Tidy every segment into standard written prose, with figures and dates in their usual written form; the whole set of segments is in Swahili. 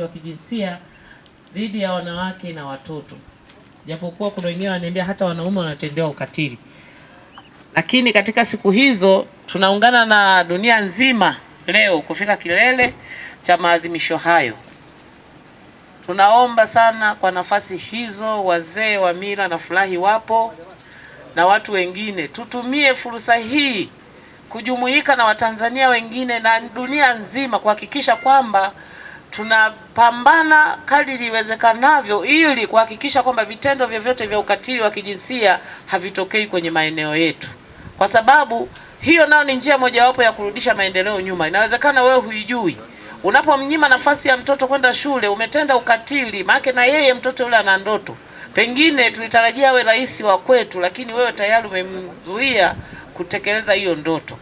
wa kijinsia dhidi ya wanawake na watoto, japokuwa kuna wengine wananiambia hata wanaume wanatendewa ukatili. Lakini katika siku hizo tunaungana na dunia nzima leo kufika kilele cha maadhimisho hayo. Tunaomba sana kwa nafasi hizo, wazee wa mila na furahi wapo na watu wengine, tutumie fursa hii kujumuika na Watanzania wengine na dunia nzima kuhakikisha kwamba tunapambana kadiri iwezekanavyo ili kuhakikisha kwamba vitendo vyovyote vya ukatili wa kijinsia havitokei kwenye maeneo yetu, kwa sababu hiyo nayo ni njia mojawapo ya kurudisha maendeleo nyuma. Inawezekana wewe huijui, unapomnyima nafasi ya mtoto kwenda shule umetenda ukatili, maana na yeye mtoto yule ana ndoto, pengine tulitarajia awe rais wa kwetu, lakini wewe tayari umemzuia kutekeleza hiyo ndoto.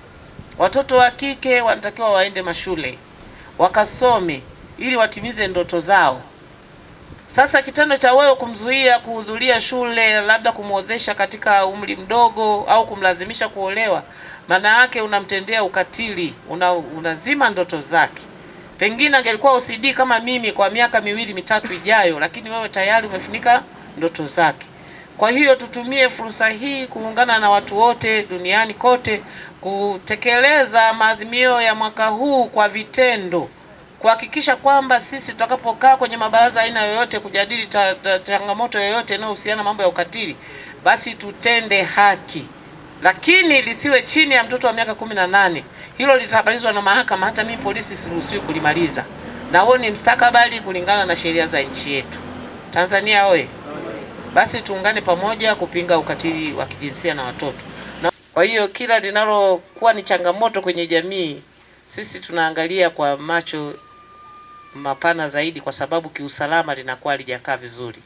Watoto wa kike wanatakiwa waende mashule wakasome ili watimize ndoto zao. Sasa kitendo cha wewe kumzuia kuhudhuria shule, labda kumwozesha katika umri mdogo au kumlazimisha kuolewa, maana yake unamtendea ukatili, unazima ndoto zake. Pengine angelikuwa OCD kama mimi kwa miaka 2-3 ijayo, lakini wewe tayari umefunika ndoto zake. Kwa hiyo tutumie fursa hii kuungana na watu wote duniani kote kutekeleza maadhimio ya mwaka huu kwa vitendo, kuhakikisha kwamba sisi tutakapokaa kwenye mabaraza aina yoyote kujadili changamoto yoyote inayohusiana mambo ya ukatili, basi tutende haki, lakini lisiwe chini ya mtoto wa miaka 18. Hilo litabalizwa na mahakama, hata mimi polisi siruhusiwi kulimaliza, na huo ni mstakabali kulingana na sheria za nchi yetu. Tanzania oye! Basi tuungane pamoja kupinga ukatili wa kijinsia na watoto. Kwa hiyo kila linalokuwa ni changamoto kwenye jamii, sisi tunaangalia kwa macho mapana zaidi, kwa sababu kiusalama linakuwa halijakaa vizuri.